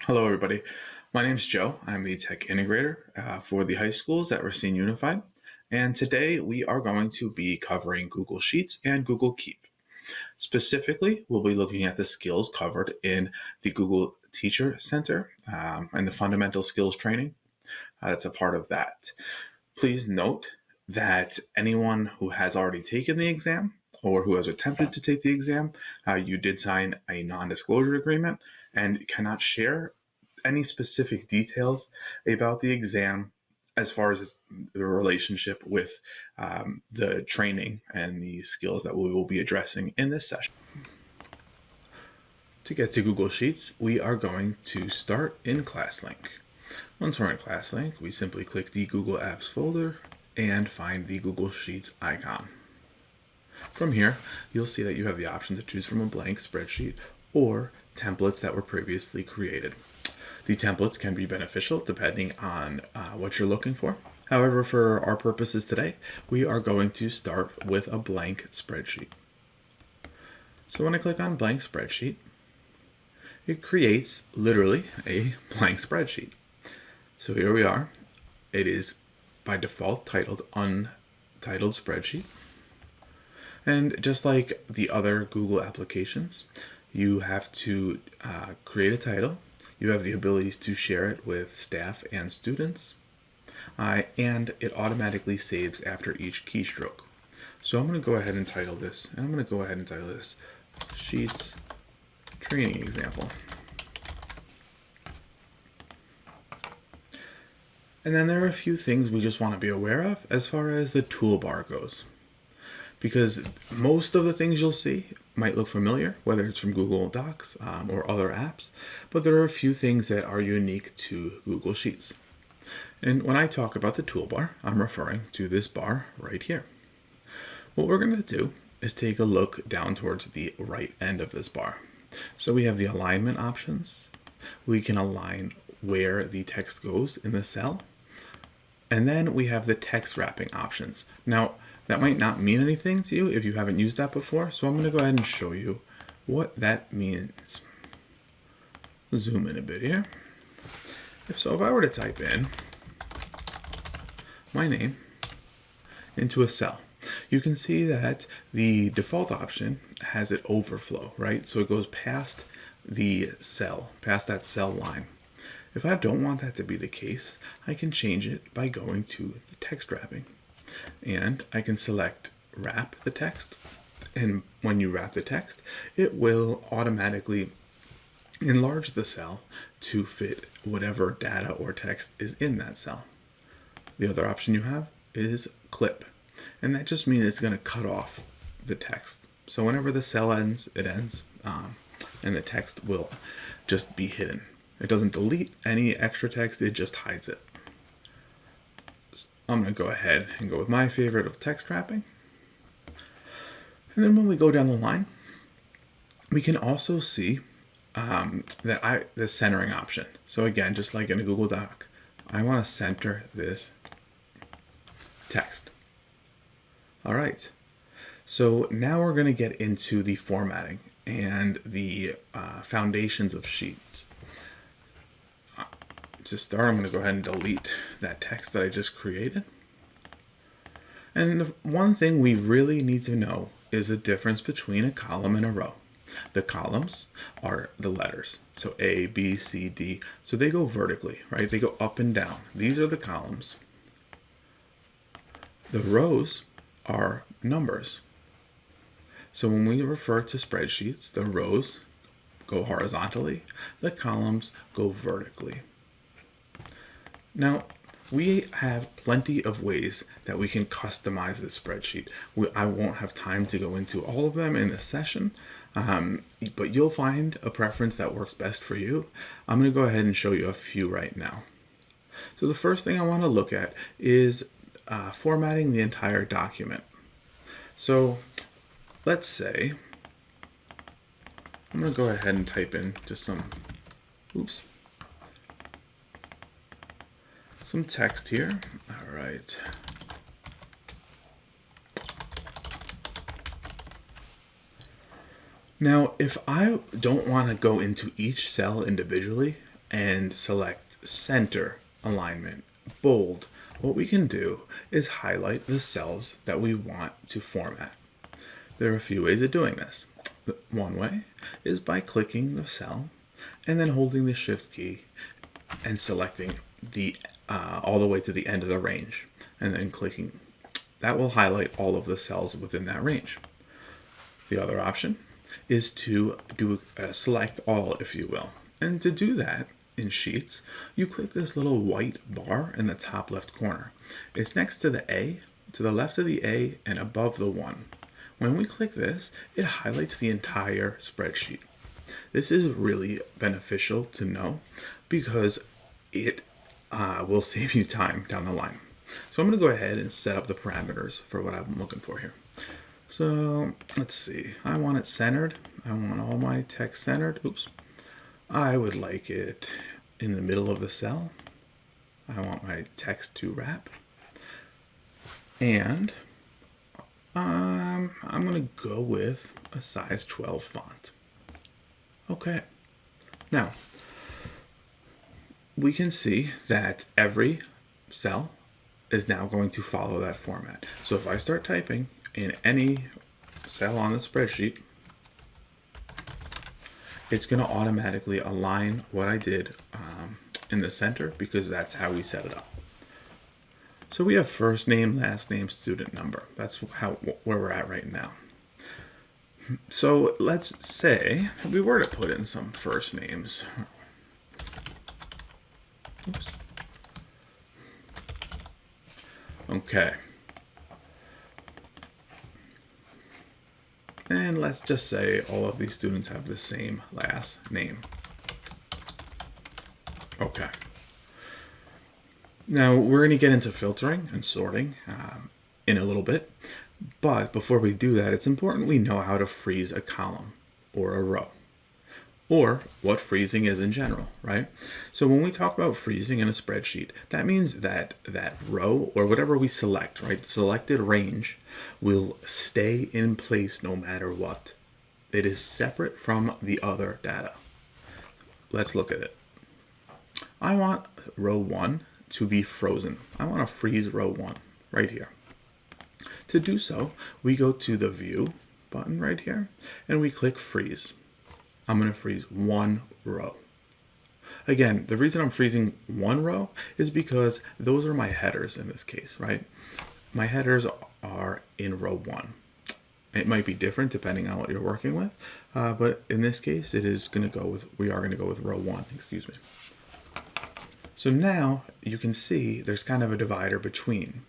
Hello, everybody. My name's Joe. I'm the Tech Integrator for the high schools at Racine Unified. And today we are going to be covering Google Sheets and Google Keep. Specifically, we'll be looking at the skills covered in the Google Teacher Center and the fundamental skills training that's a part of that. Please note that anyone who has already taken the exam or who has attempted to take the exam, you did sign a non-disclosure agreement and cannot share any specific details about the exam as far as the relationship with the training and the skills that we will be addressing in this session. To get to Google Sheets, we are going to start in ClassLink. Once we're in ClassLink, we simply click the Google Apps folder and find the Google Sheets icon. From here, you'll see that you have the option to choose from a blank spreadsheet or templates that were previously created. The templates can be beneficial depending on what you're looking for. However, for our purposes today, we are going to start with a blank spreadsheet. So when I click on blank spreadsheet, it creates literally a blank spreadsheet. So here we are. It is by default titled Untitled Spreadsheet. And just like the other Google applications, you have to create a title. You have the abilities to share it with staff and students. And it automatically saves after each keystroke. So I'm going to go ahead and title this. And I'm going to go ahead and title this Sheets Training Example. And then there are a few things we just want to be aware of as far as the toolbar goes. Because most of the things you'll see might look familiar, whether it's from Google Docs or other apps, but there are a few things that are unique to Google Sheets. And when I talk about the toolbar, I'm referring to this bar right here. What we're going to do is take a look down towards the right end of this bar. So we have the alignment options. We can align where the text goes in the cell. And then we have the text wrapping options. Now, that might not mean anything to you if you haven't used that before, so I'm going to go ahead and show you what that means. Zoom in a bit here. If I were to type in my name into a cell, you can see that the default option has it overflow, right? So it goes past the cell, past that cell line. If I don't want that to be the case, I can change it by going to the text wrapping. And I can select wrap the text. And when you wrap the text, it will automatically enlarge the cell to fit whatever data or text is in that cell. The other option you have is clip. And that just means it's going to cut off the text. So whenever the cell ends, it ends. And the text will just be hidden. It doesn't delete any extra text, it just hides it. I'm going to go ahead and go with my favorite of text wrapping. And then when we go down the line, we can also see the centering option. So again, just like in a Google Doc, I want to center this text. All right. So now we're going to get into the formatting and the foundations of Sheets. To start, I'm going to go ahead and delete that text that I just created. And the one thing we really need to know is the difference between a column and a row. The columns are the letters, so A, B, C, D. So they go vertically, right? They go up and down. These are the columns. The rows are numbers. So when we refer to spreadsheets, the rows go horizontally, the columns go vertically. Now, we have plenty of ways that we can customize this spreadsheet. I won't have time to go into all of them in this session, but you'll find a preference that works best for you. I'm going to go ahead and show you a few right now. So the first thing I want to look at is formatting the entire document. So let's say, I'm going to go ahead and type in just some text here. All right. Now, if I don't want to go into each cell individually and select center, alignment, bold, what we can do is highlight the cells that we want to format. There are a few ways of doing this. One way is by clicking the cell and then holding the shift key and selecting the all the way to the end of the range, and then clicking. That will highlight all of the cells within that range. The other option is to do select all, if you will. And to do that in Sheets, you click this little white bar in the top left corner. It's next to the A, to the left of the A, and above the 1. When we click this, it highlights the entire spreadsheet. This is really beneficial to know because it will save you time down the line. So I'm going to go ahead and set up the parameters for what I'm looking for here. So let's see, I want it centered. I want all my text centered. Oops. I would like it in the middle of the cell. I want my text to wrap. And I'm going to go with a size 12 font. Okay. Now, we can see that every cell is now going to follow that format. So if I start typing in any cell on the spreadsheet, it's going to automatically align what I did in the center because that's how we set it up. So we have first name, last name, student number. That's where we're at right now. So let's say we were to put in some first names. Oops. Okay. And let's just say all of these students have the same last name. Okay. Now we're going to get into filtering and sorting in a little bit. But before we do that, it's important we know how to freeze a column or a row, or what freezing is in general, right? So when we talk about freezing in a spreadsheet, that means that that row or whatever we select, right, selected range will stay in place no matter what. It is separate from the other data. Let's look at it. I want row 1 to be frozen. I want to freeze row 1 right here. To do so, we go to the View button right here, and we click Freeze. I'm going to freeze one row. Again, the reason I'm freezing one row is because those are my headers in this case, right? My headers are in row 1. It might be different depending on what you're working with, but in this case, we are going to go with row 1, excuse me. So now you can see there's kind of a divider between.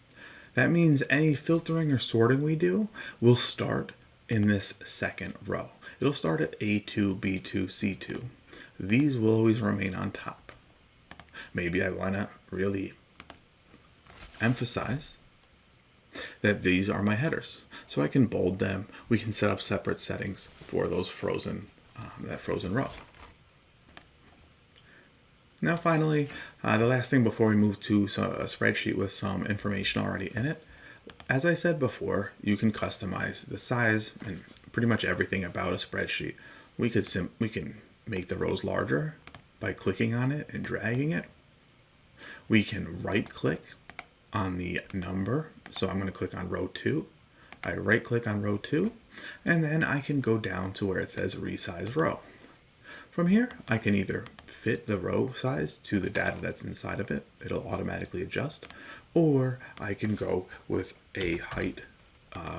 That means any filtering or sorting we do will start in this second row. It'll start at A2, B2, C2. These will always remain on top. Maybe I want to really emphasize that these are my headers. So I can bold them. We can set up separate settings for those that frozen row. Now finally, the last thing before we move to a spreadsheet with some information already in it, as I said before, you can customize the size and pretty much everything about a spreadsheet. We can make the rows larger by clicking on it and dragging it. We can right click on the number. So I'm going to click on row 2. I right click on row 2, and then I can go down to where it says resize row. From here, I can either fit the row size to the data that's inside of it. It'll automatically adjust. Or I can go with a height,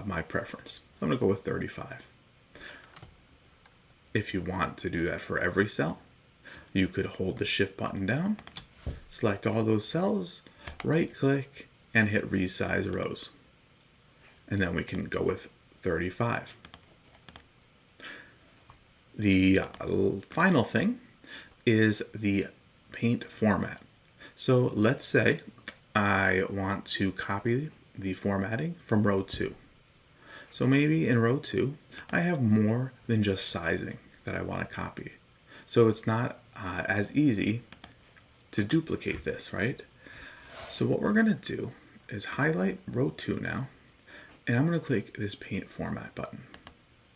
my preference. So I'm going to go with 35. If you want to do that for every cell, you could hold the shift button down, select all those cells, right click, and hit resize rows. And then we can go with 35. The final thing is the paint format. So let's say I want to copy the formatting from row 2. So maybe in row 2, I have more than just sizing that I want to copy. So it's not as easy to duplicate this, right? So what we're going to do is highlight row 2 now, and I'm going to click this paint format button.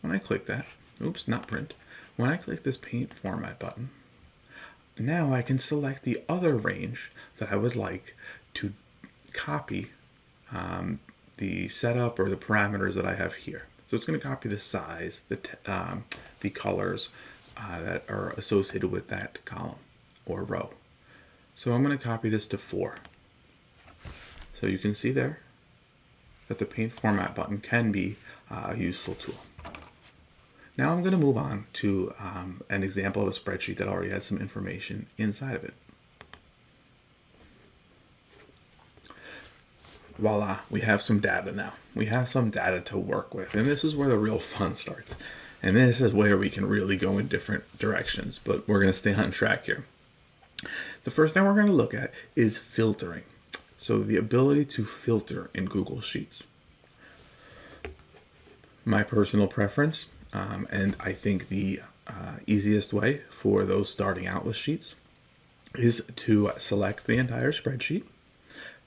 When I click that, oops, not print. When I click this paint format button, Now I can select the other range that I would like to copy the setup or the parameters that I have here. So it's going to copy the size, the colors that are associated with that column or row. So I'm going to copy this to 4. So you can see there that the Paint Format button can be a useful tool. Now I'm going to move on to an example of a spreadsheet that already has some information inside of it. Voila, we have some data now. We have some data to work with, and this is where the real fun starts. And this is where we can really go in different directions, but we're going to stay on track here. The first thing we're going to look at is filtering. So the ability to filter in Google Sheets. My personal preference, and I think the easiest way for those starting out with Sheets, is to select the entire spreadsheet.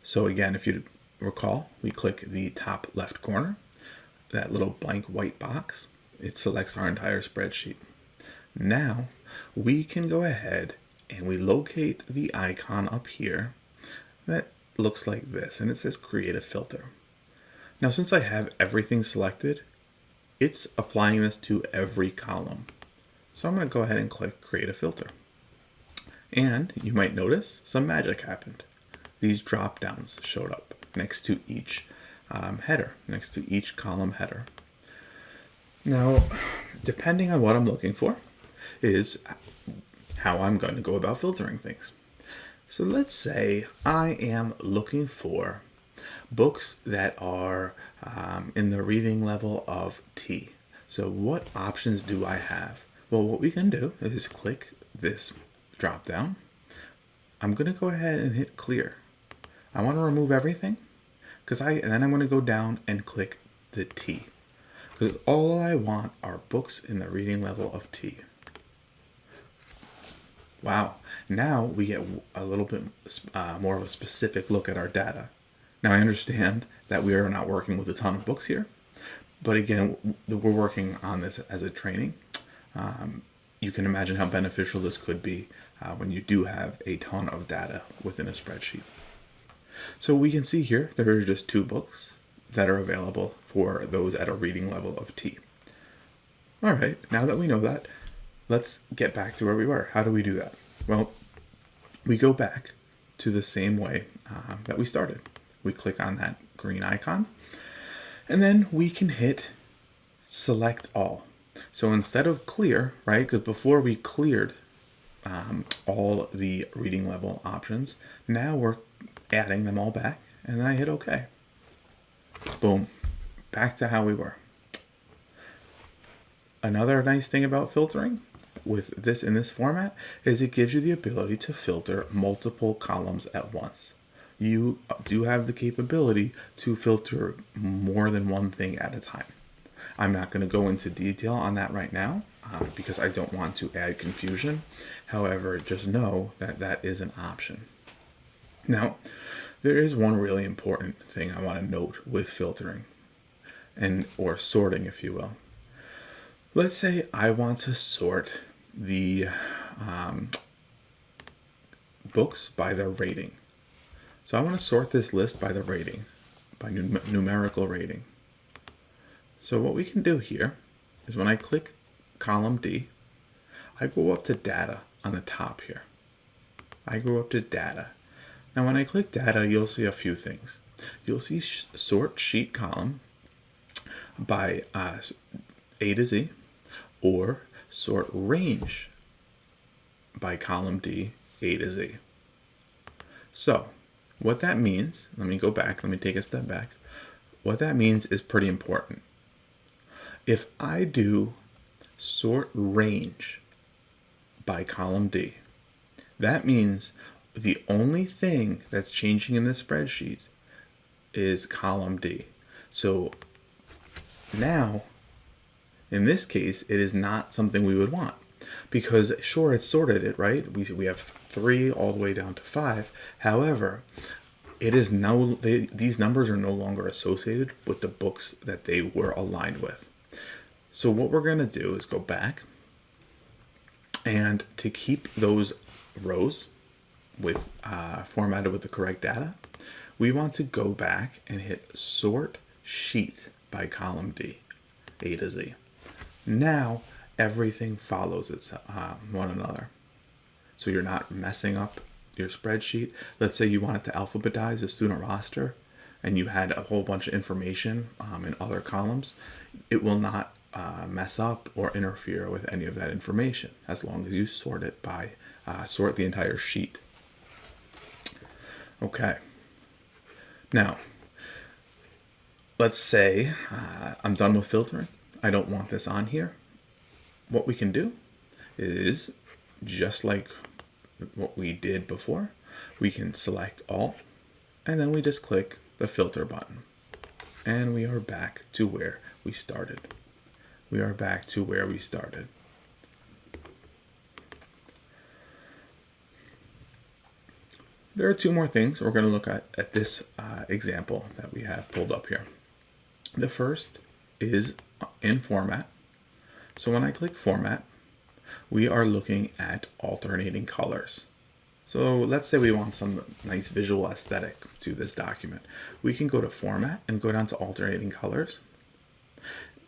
So again, if you recall, we click the top left corner, that little blank white box, it selects our entire spreadsheet. Now we can go ahead and we locate the icon up here that looks like this, and it says create a filter. Now since I have everything selected, it's applying this to every column. So I'm going to go ahead and click create a filter. And you might notice some magic happened. These drop downs showed up next to each header, next to each column header. Now, depending on what I'm looking for is how I'm going to go about filtering things. So let's say I am looking for books that are in the reading level of T. So what options do I have? Well, what we can do is click this drop down. I'm going to go ahead and hit clear. I want to remove everything and then I'm going to go down and click the T, because all I want are books in the reading level of T. Wow, now we get a little bit more of a specific look at our data. Now I understand that we are not working with a ton of books here, but again, we're working on this as a training. You can imagine how beneficial this could be when you do have a ton of data within a spreadsheet. So we can see here there are just 2 books that are available for those at a reading level of T. All right, now that we know that, let's get back to where we were. How do we do that? Well, we go back to the same way that we started. We click on that green icon, and then we can hit select all. So instead of clear, right, because before we cleared all the reading level options, now we're adding them all back, and then I hit OK. Boom, back to how we were. Another nice thing about filtering with this in this format is it gives you the ability to filter multiple columns at once. You do have the capability to filter more than one thing at a time. I'm not going to go into detail on that right now because I don't want to add confusion. However, just know that that is an option. Now, there is one really important thing I want to note with filtering or sorting, if you will. Let's say I want to sort the books by their rating. So I want to sort this list by the rating, by numerical rating. So what we can do here is when I click column D, I go up to data on the top here. I go up to data. Now when I click data, you'll see a few things. You'll see sort sheet column by A to Z, or sort range by column D, A to Z. So what that means, let me go back, let me take a step back. What that means is pretty important. If I do sort range by column D, that means the only thing that's changing in this spreadsheet is column D. So now, in this case, it is not something we would want, because sure, it's sorted it, right? We have 3 all the way down to 5. However, it is these numbers are no longer associated with the books that they were aligned with. So what we're going to do is go back And to keep those rows with formatted with the correct data, we want to go back and hit Sort Sheet by column D, A to Z. Now everything follows one another. So you're not messing up your spreadsheet. Let's say you wanted to alphabetize a student roster and you had a whole bunch of information in other columns. It will not mess up or interfere with any of that information as long as you sort it by sort the entire sheet. Okay. Now, let's say I'm done with filtering. I don't want this on here. What we can do is, just like what we did before, we can select all, and then we just click the filter button. And we are back to where we started. We are back to where we started. There are two more things we're going to look at this example that we have pulled up here. The first is in format. So when I click format, we are looking at alternating colors. So let's say we want some nice visual aesthetic to this document. We can go to format and go down to alternating colors.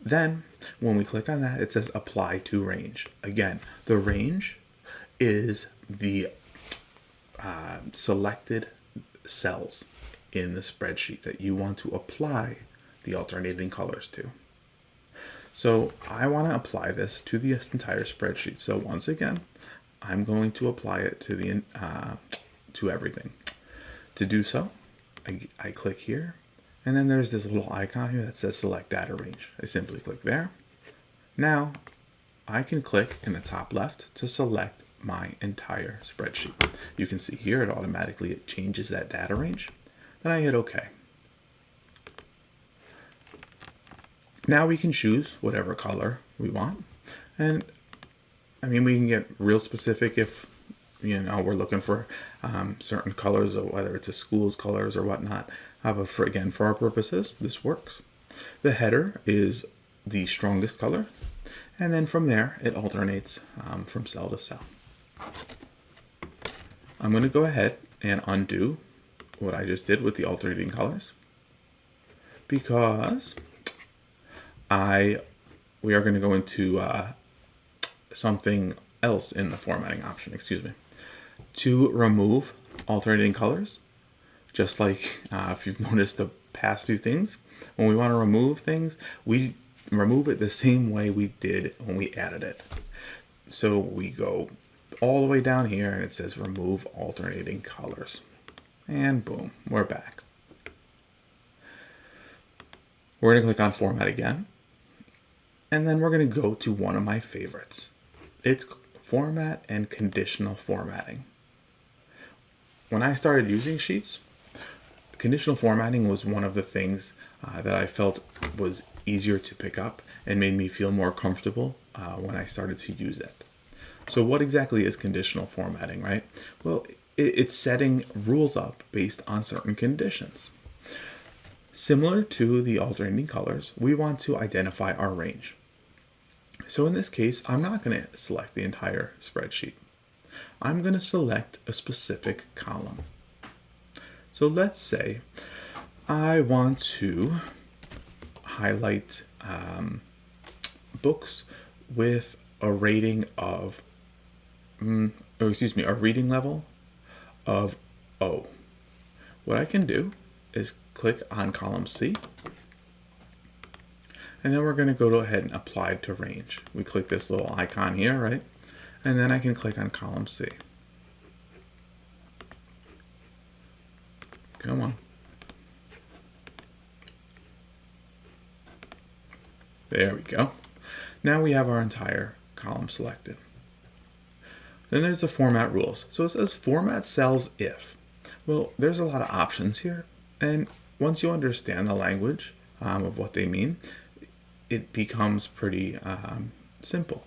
Then when we click on that, it says apply to range. Again, the range is the selected cells in the spreadsheet that you want to apply the alternating colors to. So I want to apply this to the entire spreadsheet. So once again, I'm going to apply it to the to everything. To do so, I click here, and then there's this little icon here that says select data range. I simply click there. Now I can click in the top left to select my entire spreadsheet. You can see here it automatically changes that data range. Then I hit OK. Now we can choose whatever color we want. And I mean, we can get real specific if we're looking for certain colors, or whether it's a school's colors or whatnot. But for our purposes, this works. The header is the strongest color, and then from there it alternates from cell to cell. I'm going to go ahead and undo what I just did with the alternating colors, because we are going to go into something else in the formatting option, to remove alternating colors. Just like if you've noticed the past few things, when we want to remove things, we remove it the same way we did when we added it. So we go all the way down here and it says remove alternating colors. And boom, we're back. We're going to click on format again. And then we're going to go to one of my favorites. It's format and conditional formatting. When I started using Sheets, conditional formatting was one of the things that I felt was easier to pick up and made me feel more comfortable when I started to use it. So what exactly is conditional formatting, right? Well, it's setting rules up based on certain conditions. Similar to the alternating colors, we want to identify our range. So in this case, I'm not going to select the entire spreadsheet. I'm going to select a specific column. So let's say I want to highlight books with a rating of, a reading level of O. What I can do is click on column C, and then we're going to go ahead and apply to range. We click this little icon here, right? And then I can click on column C. Come on. There we go. Now we have our entire column selected. Then there's the format rules. So it says format cells if. Well, there's a lot of options here. And once you understand the language of what they mean, it becomes pretty simple.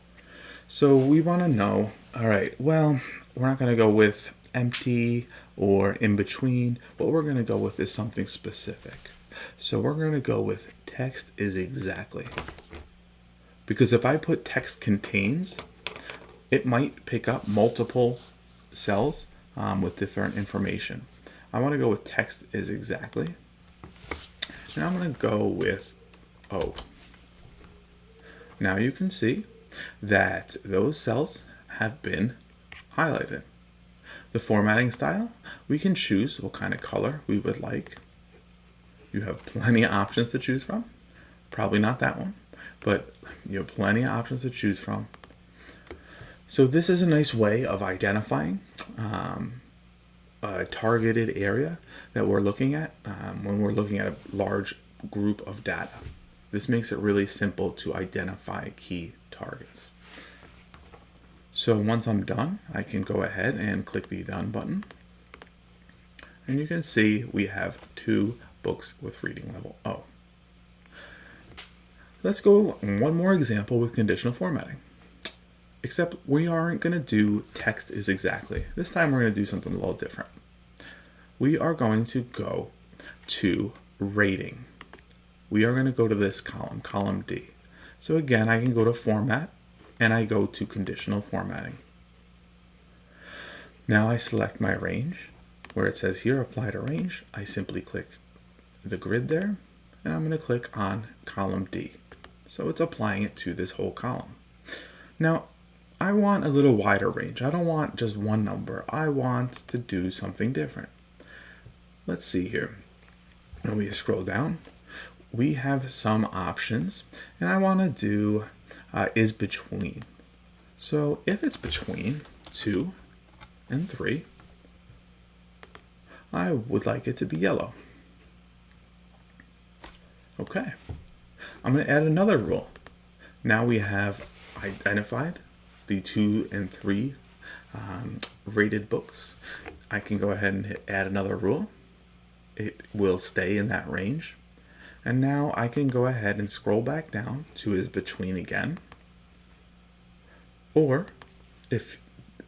So we want to know, all right, well, we're not going to go with empty or in between. What we're going to go with is something specific. So we're going to go with text is exactly. Because if I put text contains, it might pick up multiple cells with different information. I want to go with text is exactly. And I'm going to go with O. Now you can see that those cells have been highlighted. The formatting style, we can choose what kind of color we would like. You have plenty of options to choose from. Probably not that one, but you have plenty of options to choose from. So this is a nice way of identifying a targeted area that we're looking at when we're looking at a large group of data. This makes it really simple to identify key targets. So once I'm done, I can go ahead and click the Done button. And you can see we have 2 books with reading level O. Let's go one more example with conditional formatting. Except we aren't going to do text is exactly. This time we're going to do something a little different. We are going to go to rating. We are going to go to this column, column D. So again, I can go to Format, and I go to Conditional Formatting. Now I select my range. Where it says here, Apply to Range, I simply click the grid there, and I'm going to click on column D. So it's applying it to this whole column. Now, I want a little wider range. I don't want just one number. I want to do something different. Let's see here. When we scroll down, we have some options, and I want to do is between. So if it's between 2 and 3, I would like it to be yellow. Okay. I'm going to add another rule. Now we have identified the 2 and 3 rated books. I can go ahead and add another rule. It will stay in that range. And now I can go ahead and scroll back down to is between again. Or if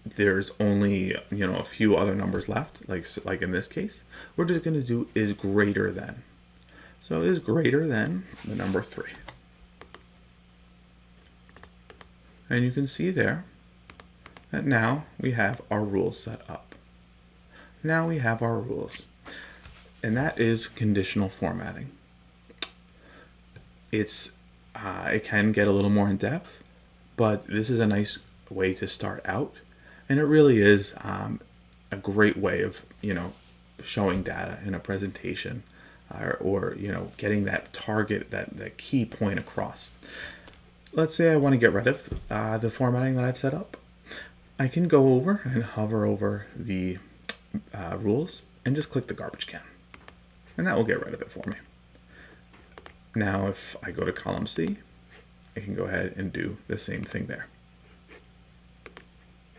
there's only a few other numbers left, like in this case, we're just going to do is greater than. So is greater than the number 3. And you can see there that now we have our rules set up. Now we have our rules. And that is conditional formatting. It can get a little more in depth, but this is a nice way to start out. And it really is a great way of, showing data in a presentation or getting that target, that key point across. Let's say I want to get rid of the formatting that I've set up. I can go over and hover over the rules and just click the garbage can. And that will get rid of it for me. Now if I go to column C, I can go ahead and do the same thing there.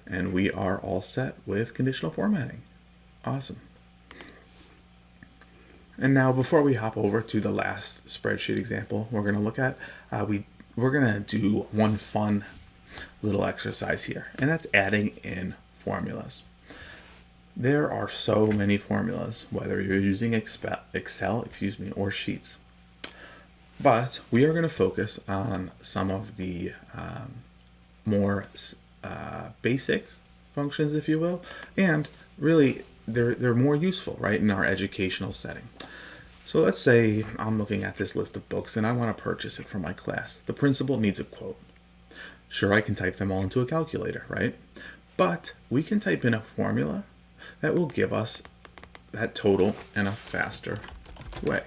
And we are all set with conditional formatting. Awesome. And now before we hop over to the last spreadsheet example we're going to look at, we're going to do one fun little exercise here, and that's adding in formulas. There are so many formulas, whether you're using Excel, or Sheets. But we are going to focus on some of the more basic functions, if you will, and really they're more useful, right, in our educational setting. So let's say I'm looking at this list of books and I want to purchase it for my class. The principal needs a quote. Sure, I can type them all into a calculator, right? But we can type in a formula that will give us that total in a faster way.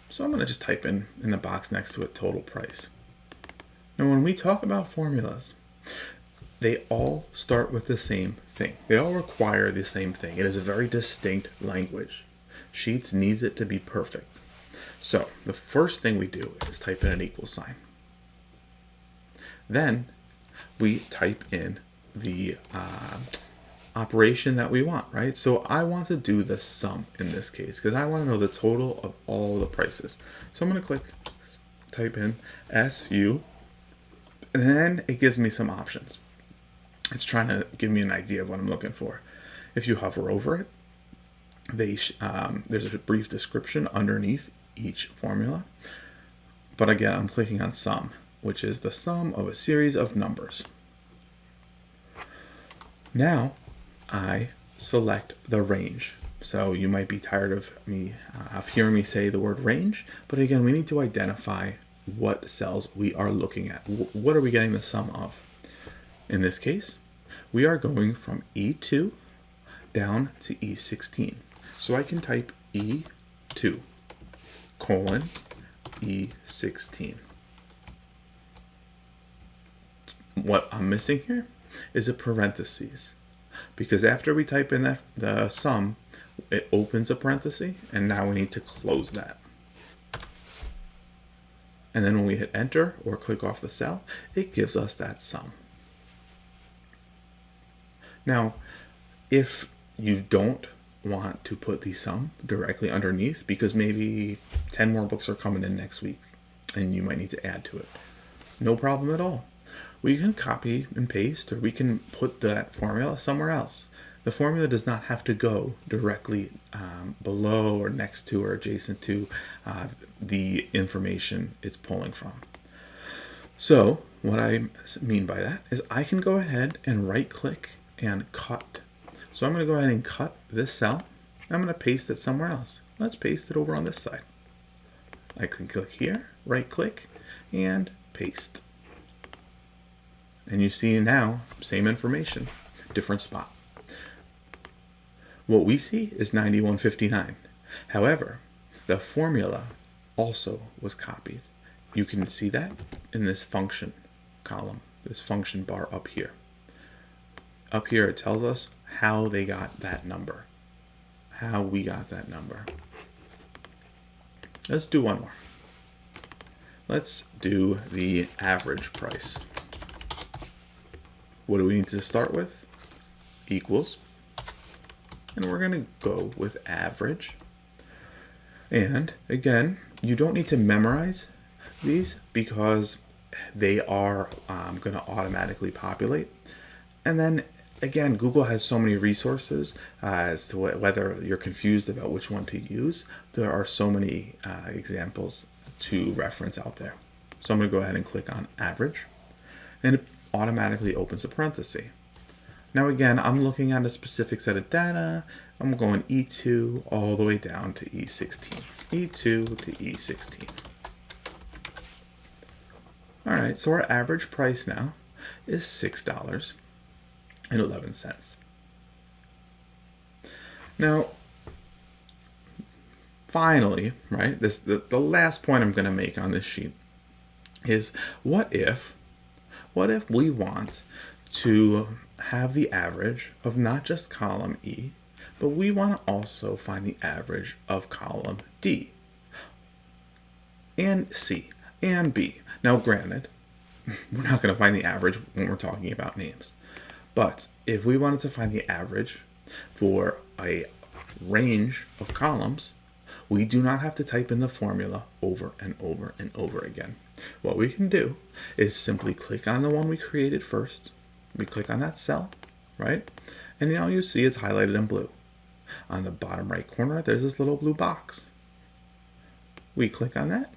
So I'm going to just type in the box next to it total price. Now when we talk about formulas, they all start with the same thing. They all require the same thing. It is a very distinct language. Sheets needs it to be perfect. So the first thing we do is type in an equal sign. Then we type in the operation that we want, right? So I want to do the sum in this case because I want to know the total of all the prices. So I'm going to type in SU, and then it gives me some options. It's trying to give me an idea of what I'm looking for. If you hover over it, there's a brief description underneath each formula. But again, I'm clicking on sum, which is the sum of a series of numbers. Now I select the range. So you might be tired of hearing me say the word range, but again, we need to identify what cells we are looking at. What are we getting the sum of? In this case, we are going from E2 down to E16. So I can type E2 colon E16. What I'm missing here is a parentheses, because after we type in the sum, it opens a parenthesis, and now we need to close that. And then when we hit enter or click off the cell, it gives us that sum. Now, if you don't want to put the sum directly underneath, because maybe 10 more books are coming in next week and you might need to add to it, no problem at all. We can copy and paste, or we can put that formula somewhere else. The formula does not have to go directly below or next to or adjacent to the information it's pulling from. So what I mean by that is I can go ahead and right click and cut. So I'm going to go ahead and cut this cell. I'm going to paste it somewhere else. Let's paste it over on this side. I can click here, right click, and paste. And you see now, same information, different spot. What we see is 9159. However, the formula also was copied. You can see that in this function column, this function bar up here. Up here it tells us how they got that number, how we got that number. Let's do one more. Let's do the average price. What do we need to start with? Equals. And we're going to go with average. And again, you don't need to memorize these because they are going to automatically populate. And then again, Google has so many resources as to whether you're confused about which one to use. There are so many examples to reference out there. So I'm going to go ahead and click on average, and it automatically opens a parenthesis. Now again, I'm looking at a specific set of data. I'm going E2 all the way down to E16. E2 to E16. All right, so our average price now is $6.11. Now, finally, right, the last point I'm going to make on this sheet is what if we want to have the average of not just column E, but we want to also find the average of column D and C and B. Now granted, we're not going to find the average when we're talking about names, but if we wanted to find the average for a range of columns, we do not have to type in the formula over and over and over again. What we can do is simply click on the one we created first. We click on that cell, right? And now you see it's highlighted in blue. On the bottom right corner, there's this little blue box. We click on that,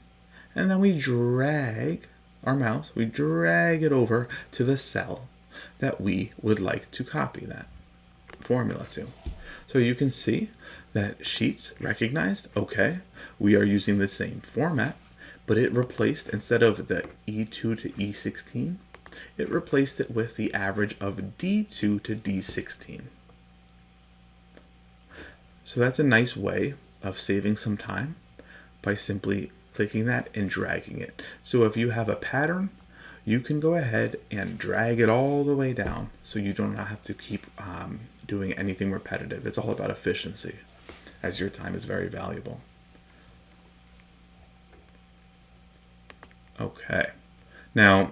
and then we drag our mouse, we drag it over to the cell that we would like to copy that formula to. So you can see that Sheets recognized, okay, we are using the same format, but it replaced, instead of the E2 to E16, it replaced it with the average of D2 to D16. So that's a nice way of saving some time by simply clicking that and dragging it. So if you have a pattern, you can go ahead and drag it all the way down so you do not have to keep doing anything repetitive. It's all about efficiency, as your time is very valuable. Okay, now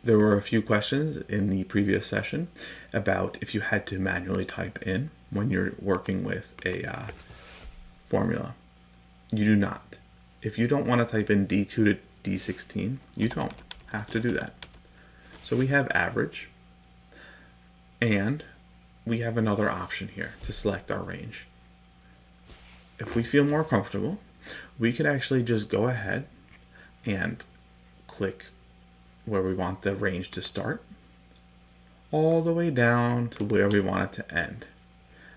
there were a few questions in the previous session about if you had to manually type in when you're working with a formula. You do not. If you don't want to type in D2 to D16, you don't have to do that. So we have average, and we have another option here to select our range. If we feel more comfortable, we could actually just go ahead and click where we want the range to start, all the way down to where we want it to end.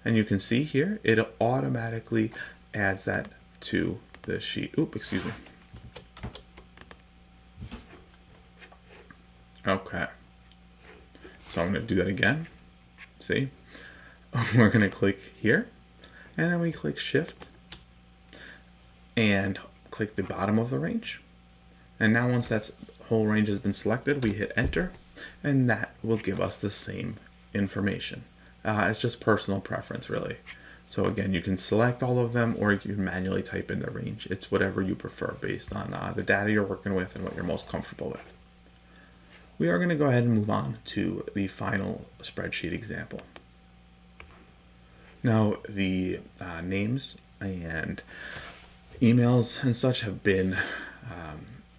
And you can see here, it automatically adds that to the sheet. Oop, excuse me. Okay. So I'm going to do that again. See? We're going to click here, and then we click Shift and click the bottom of the range. And now once that whole range has been selected, we hit Enter, and that will give us the same information. It's just personal preference, really. So again, you can select all of them, or you can manually type in the range. It's whatever you prefer based on the data you're working with and what you're most comfortable with. We are going to go ahead and move on to the final spreadsheet example. Now, the names and emails and such have been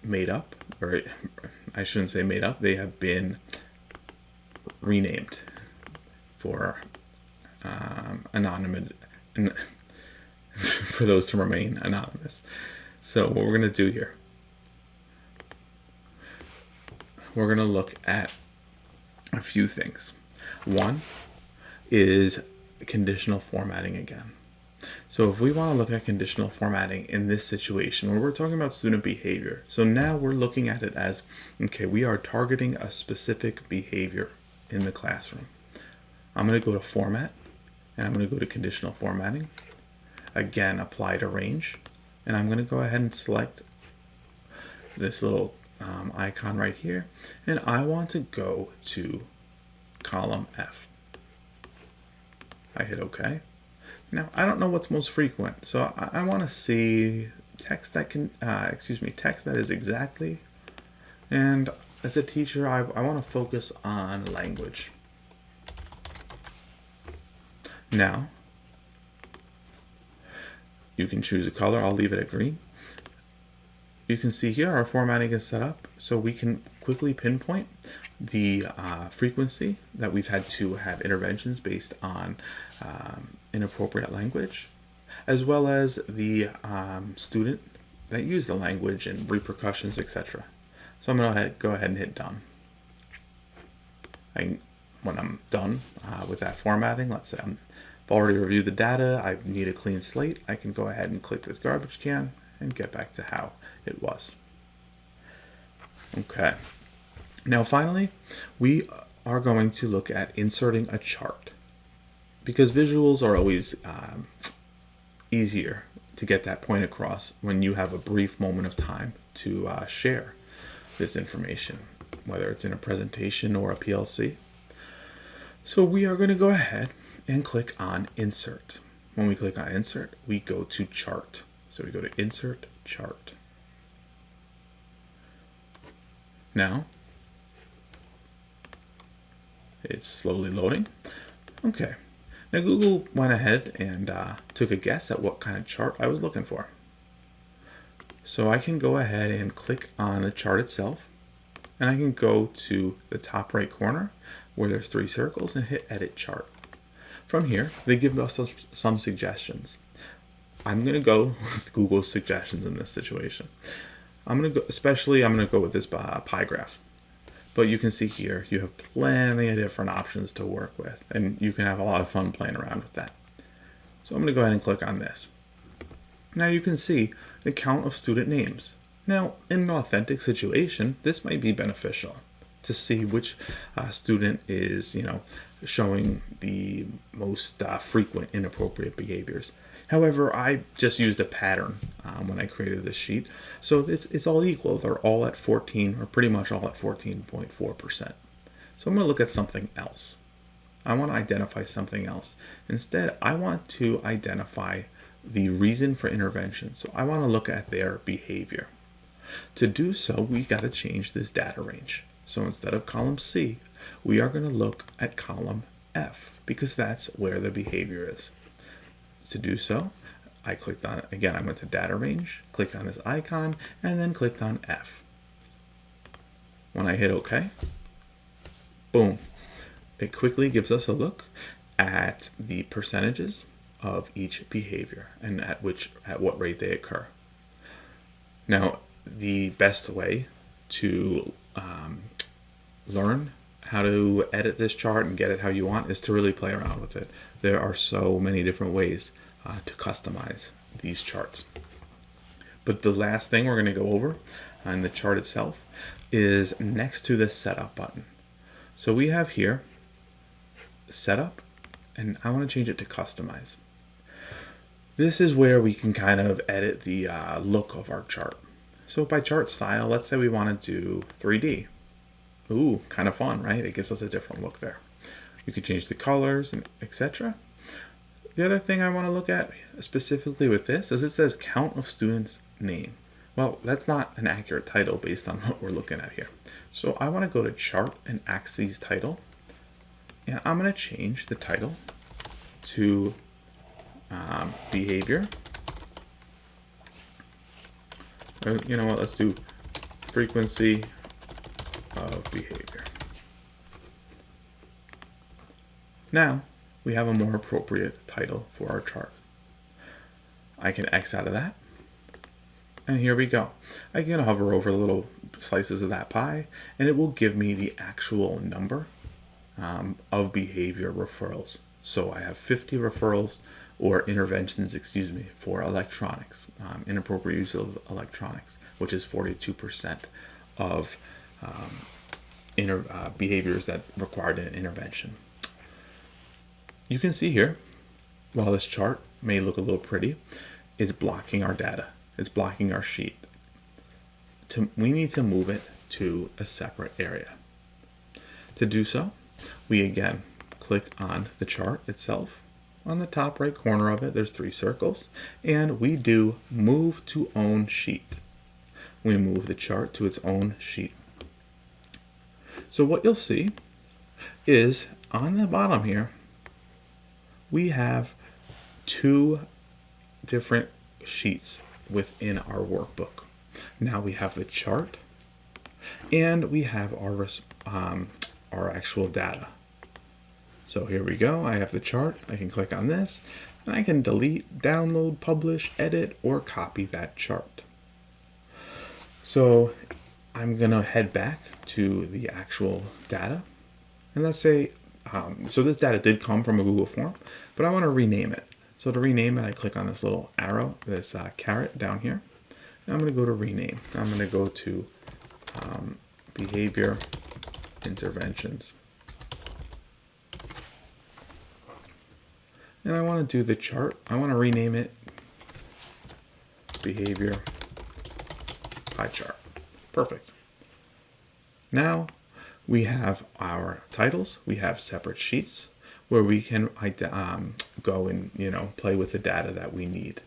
made up, or I shouldn't say made up, they have been renamed for anonymous, for those to remain anonymous. So what we're going to do here, we're going to look at a few things. One is conditional formatting again. So if we want to look at conditional formatting in this situation where we're talking about student behavior, so now we're looking at it as, okay, we are targeting a specific behavior in the classroom. I'm going to go to Format, and I'm going to go to Conditional Formatting. Again, apply to range, and I'm going to go ahead and select this little icon right here, and I want to go to column F. I hit OK. Now, I don't know what's most frequent, so I want to see text that can, text that is exactly, and as a teacher, I want to focus on language. Now, you can choose a color. I'll leave it at green. You can see here our formatting is set up so we can quickly pinpoint the frequency that we've had to have interventions based on inappropriate language, as well as the student that used the language and repercussions, etc. So I'm going to go ahead and hit done. When I'm done with that formatting, let's say I've already reviewed the data, I need a clean slate, I can go ahead and click this garbage can and get back to how it was. Okay. Now finally, we are going to look at inserting a chart, because visuals are always easier to get that point across when you have a brief moment of time to share this information, whether it's in a presentation or a PLC. So we are going to go ahead and click on Insert. When we click on Insert, we go to Chart. So we go to Insert, Chart. Now, it's slowly loading. Okay. Now Google went ahead and took a guess at what kind of chart I was looking for. So I can go ahead and click on the chart itself, and I can go to the top right corner where there's 3 circles and hit Edit Chart. From here, they give us some suggestions. I'm going to go with Google's suggestions in this situation. I'm going to go with this pie graph. But you can see here, you have plenty of different options to work with, and you can have a lot of fun playing around with that. So I'm going to go ahead and click on this. Now you can see the count of student names. Now, in an authentic situation, this might be beneficial to see which student is, showing the most frequent inappropriate behaviors. However, I just used a pattern when I created this sheet, so it's all equal. They're all at 14, or pretty much all at 14.4%. So I'm going to look at something else. I want to identify something else. Instead, I want to identify the reason for intervention. So I want to look at their behavior. To do so, we got to change this data range. So instead of column C, we are going to look at column F, because that's where the behavior is. To do so, I clicked on it. Again, I went to data range, clicked on this icon, and then clicked on F. When I hit OK, boom, it quickly gives us a look at the percentages of each behavior and at what rate they occur. Now, the best way to learn how to edit this chart and get it how you want is to really play around with it. There are so many different ways to customize these charts. But the last thing we're going to go over on the chart itself is next to the setup button. So we have here setup, and I want to change it to customize. This is where we can kind of edit the look of our chart. So by chart style, let's say we want to do 3D. Ooh, kind of fun, right? It gives us a different look there. You could change the colors and etc. The other thing I want to look at specifically with this is it says count of students name. Well, that's not an accurate title based on what we're looking at here. So I want to go to chart and axes title, and I'm going to change the title to behavior. You know what, let's do frequency of behavior. Now we have a more appropriate title for our chart. I can X out of that, and here we go. I can hover over little slices of that pie, and it will give me the actual number of behavior referrals. So I have 50 referrals or interventions, for electronics, inappropriate use of electronics, which is 42% of behaviors that required an intervention. You can see here, while this chart may look a little pretty, it's blocking our data. It's blocking our sheet. We need to move it to a separate area. To do so, we again click on the chart itself. On the top right corner of it, there's 3 circles, and we do move to own sheet. We move the chart to its own sheet. So what you'll see is on the bottom here, we have 2 different sheets within our workbook. Now we have the chart, and we have our actual data. So here we go. I have the chart. I can click on this, and I can delete, download, publish, edit, or copy that chart. So I'm going to head back to the actual data, and let's say, so this data did come from a Google form, but I want to rename it. So to rename it, I click on this little arrow, this caret down here, and I'm going to go to rename. I'm going to go to behavior interventions. And I want to do the chart. I want to rename it behavior pie chart. Perfect. Now we have our titles. We have separate sheets where we can go and play with the data that we need.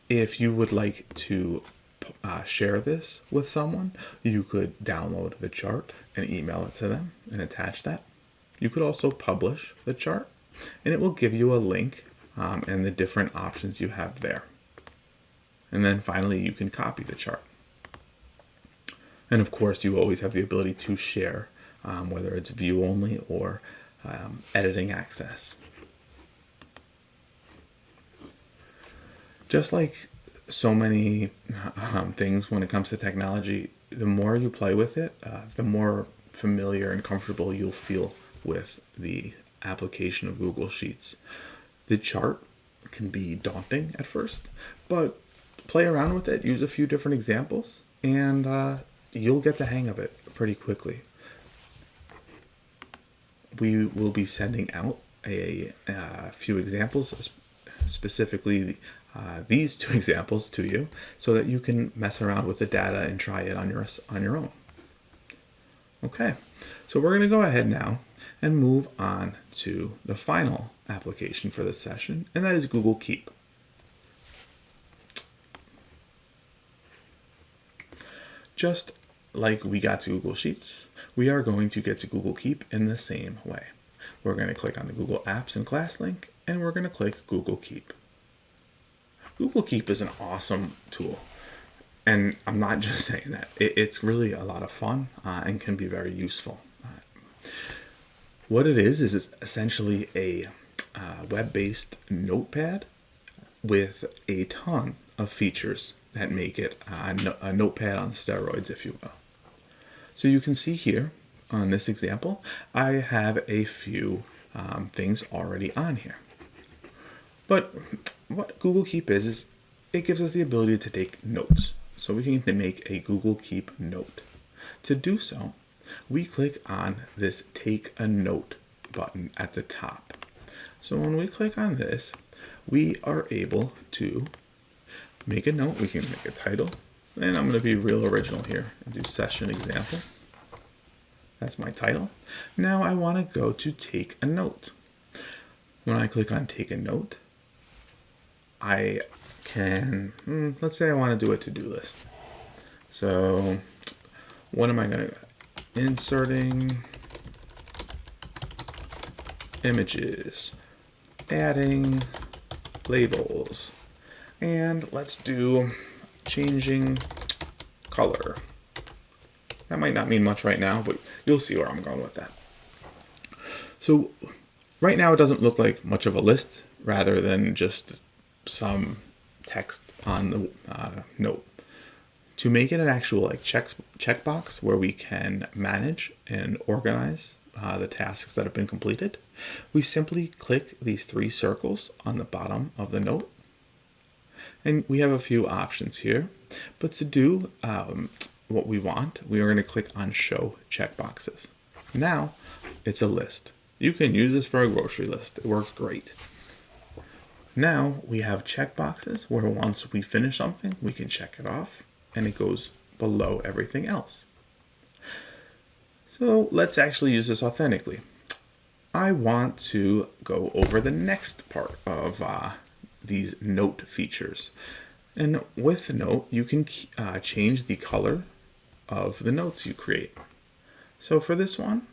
If you would like to share this with someone, you could download the chart and email it to them and attach that. You could also publish the chart, and it will give you a link and the different options you have there. And then finally, you can copy the chart. And of course, you always have the ability to share, whether it's view only or editing access. Just like so many things when it comes to technology, the more you play with it, the more familiar and comfortable you'll feel with the application of Google Sheets. The chart can be daunting at first, but play around with it, use a few different examples, and you'll get the hang of it pretty quickly. We will be sending out a few examples, specifically these 2 examples to you, so that you can mess around with the data and try it on your own. Okay, so we're going to go ahead now and move on to the final application for this session, and that is Google Keep. Just like we got to Google Sheets, we are going to get to Google Keep in the same way. We're going to click on the Google Apps and Class link, and we're going to click Google Keep. Google Keep is an awesome tool. And I'm not just saying that. It's really a lot of fun and can be very useful. What it is it's essentially a web-based notepad with a ton of features that make it a notepad on steroids, if you will. So you can see here on this example, I have a few things already on here. But what Google Keep is it gives us the ability to take notes. So we can make a Google Keep note. To do so, we click on this Take a Note button at the top. So when we click on this, we are able to make a note. We can make a title, and I'm going to be real original here and do session example. That's my title. Now I want to go to Take a Note. When I click on Take a Note, I can, let's say I want to do a to-do list. So what am I going to, inserting images, adding labels, and let's do changing color. That might not mean much right now, but you'll see where I'm going with that. So right now it doesn't look like much of a list rather than just some text on the note. To make it an actual checkbox where we can manage and organize the tasks that have been completed, we simply click these three circles on the bottom of the note. And we have a few options here, but to do what we want, we are going to click on Show Checkboxes. Now it's a list. You can use this for a grocery list. It works great. Now we have checkboxes where once we finish something, we can check it off and it goes below everything else. So let's actually use this authentically. I want to go over the next part of these note features. And with Note, you can change the color of the notes you create. So for this one,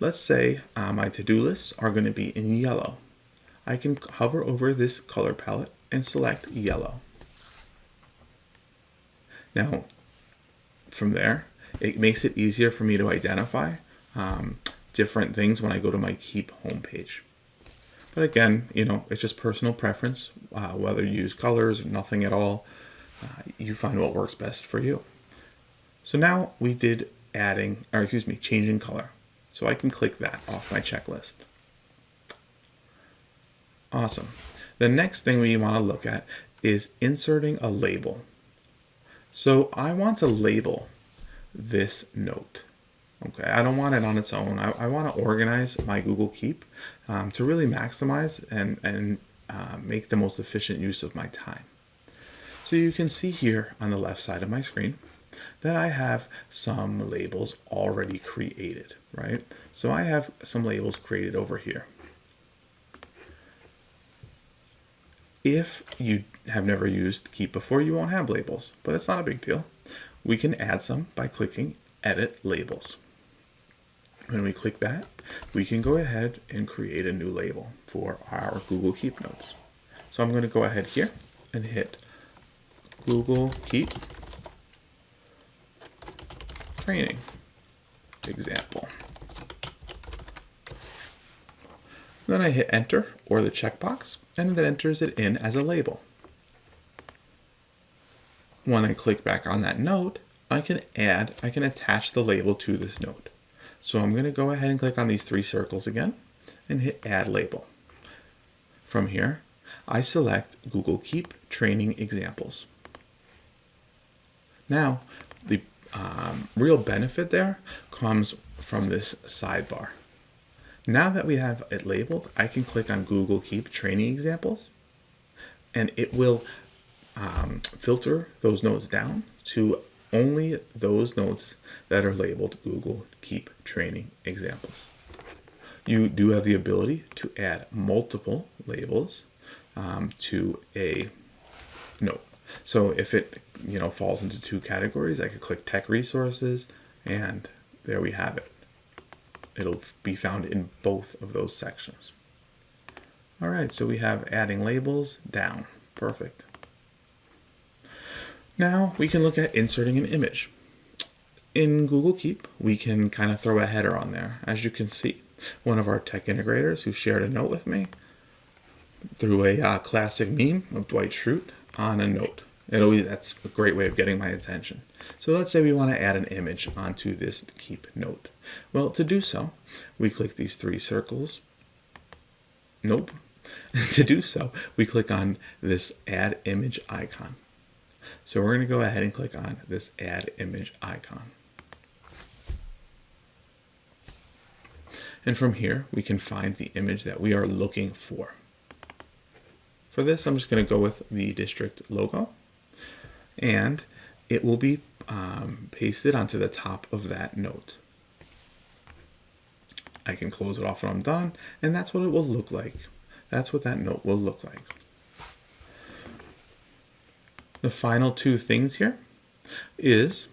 let's say my to-do lists are going to be in yellow. I can hover over this color palette and select yellow. Now, from there, it makes it easier for me to identify different things when I go to my Keep homepage. But again, it's just personal preference, whether you use colors or nothing at all. You find what works best for you. So now we did changing color. So I can click that off my checklist. Awesome. The next thing we want to look at is inserting a label. So I want to label this note. Okay, I don't want it on its own. I want to organize my Google Keep to really maximize and make the most efficient use of my time. So you can see here on the left side of my screen that I have some labels already created, right? So I have some labels created over here. If you have never used Keep before, you won't have labels, but it's not a big deal. We can add some by clicking Edit Labels. When we click that, we can go ahead and create a new label for our Google Keep notes. So I'm going to go ahead here and hit Google Keep Training Example. Then I hit Enter or the checkbox, and it enters it in as a label. When I click back on that note, I can attach the label to this note. So I'm going to go ahead and click on these three circles again and hit Add Label. From here, I select Google Keep Training Examples. Now, the real benefit there comes from this sidebar. Now that we have it labeled, I can click on Google Keep Training Examples, and it will filter those notes down to only those notes that are labeled Google Keep Training Examples. You do have the ability to add multiple labels to a note. So if it falls into two categories, I could click Tech Resources, and there we have it. It'll be found in both of those sections. All right, so we have adding labels down. Perfect. Now we can look at inserting an image. In Google Keep, we can kind of throw a header on there. As you can see, one of our Tech Integrators who shared a note with me threw a classic meme of Dwight Schrute on a note. That's a great way of getting my attention. So let's say we want to add an image onto this keep note. Well, to do so, we click these three circles. Nope. To do so, we click on this add image icon. So we're going to go ahead and click on this add image icon. And from here, we can find the image that we are looking for. For this, I'm just going to go with the district logo, and it will be pasted onto the top of that note. I can close it off when I'm done, and that's what it will look like. That's what that note will look like. The final two things here is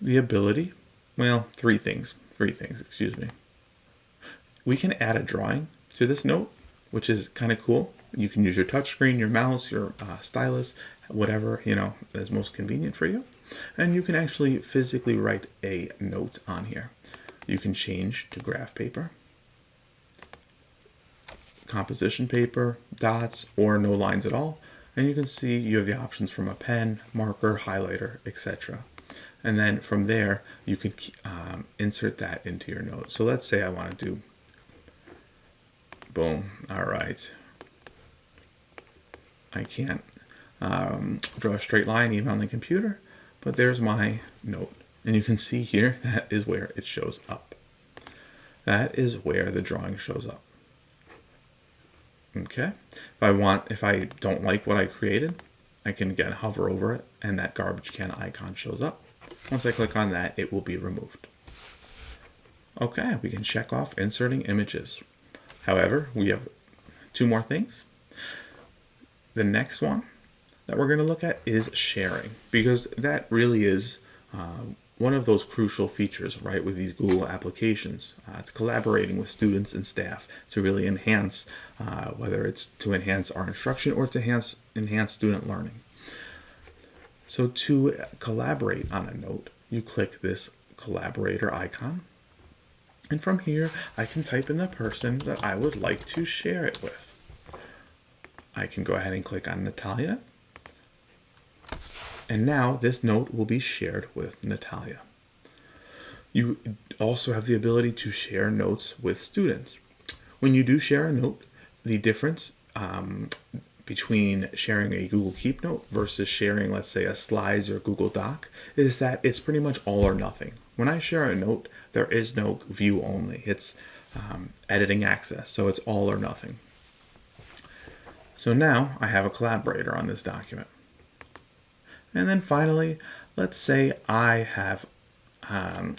the ability, well, three things, excuse me. We can add a drawing to this note, which is kind of cool. You can use your touchscreen, your mouse, your stylus, whatever, is most convenient for you. And you can actually physically write a note on here. You can change to graph paper, composition paper, dots, or no lines at all. And you can see you have the options from a pen, marker, highlighter, etc. And then from there, you can insert that into your note. So let's say I want to do, boom, all right. I can't draw a straight line even on the computer, but there's my note. And you can see here, that is where it shows up. That is where the drawing shows up. Okay. If I don't like what I created, I can again hover over it and that garbage can icon shows up. Once I click on that, it will be removed. Okay, we can check off inserting images. However, we have two more things. The next one that we're going to look at is sharing, because that really is one of those crucial features, right, with these Google applications. It's collaborating with students and staff to really enhance, whether it's to enhance our instruction or to enhance student learning. So to collaborate on a note, you click this collaborator icon. And from here, I can type in the person that I would like to share it with. I can go ahead and click on Natalia. And now this note will be shared with Natalia. You also have the ability to share notes with students. When you do share a note, the difference between sharing a Google Keep note versus sharing, let's say, a Slides or Google Doc is that it's pretty much all or nothing. When I share a note, there is no view only. It's editing access, so it's all or nothing. So now I have a collaborator on this document. And then finally, let's say I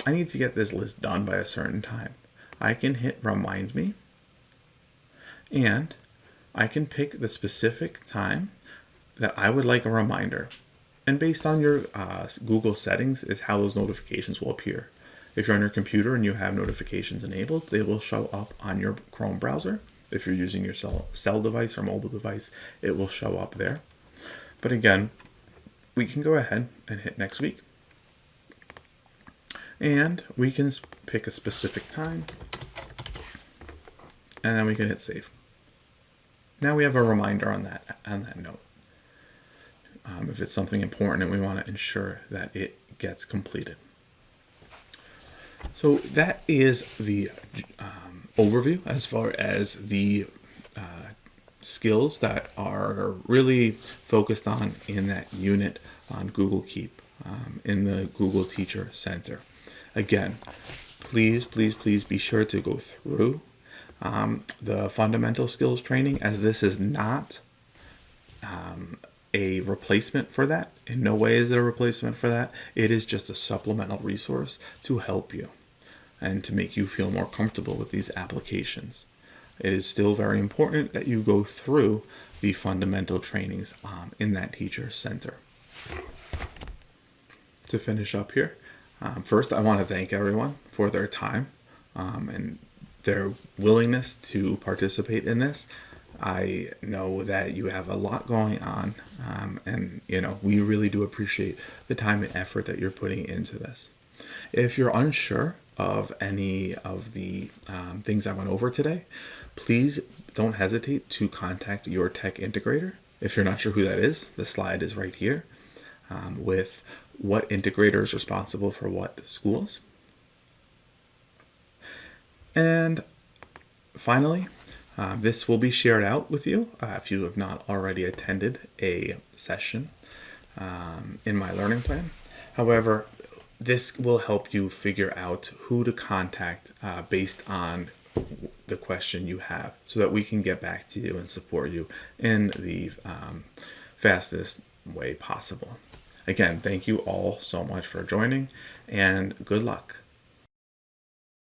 need to get this list done by a certain time. I can hit Remind Me, and I can pick the specific time that I would like a reminder. And based on your Google settings is how those notifications will appear. If you're on your computer and you have notifications enabled, they will show up on your Chrome browser. If you're using your cell device or mobile device, it will show up there. But again, we can go ahead and hit next week. And we can pick a specific time. And then we can hit save. Now we have a reminder on that note. If it's something important and we want to ensure that it gets completed. So that is the overview as far as the skills that are really focused on in that unit on Google Keep in the Google Teacher Center. Again, please be sure to go through the fundamental skills training, as this is not a replacement for that. In no way is it a replacement for that. It is just a supplemental resource to help you and to make you feel more comfortable with these applications. It is still very important that you go through the fundamental trainings in that teacher center. To finish up here, first I want to thank everyone for their time and their willingness to participate in this. I know that you have a lot going on, and we really do appreciate the time and effort that you're putting into this. If you're unsure of any of the things I went over today, please don't hesitate to contact your Tech Integrator. If you're not sure who that is, the slide is right here. with what integrator is responsible for what schools. And finally, this will be shared out with you if you have not already attended a session in my learning plan. However, this will help you figure out who to contact based on the question you have, so that we can get back to you and support you in the fastest way possible. Again, thank you all so much for joining, and good luck.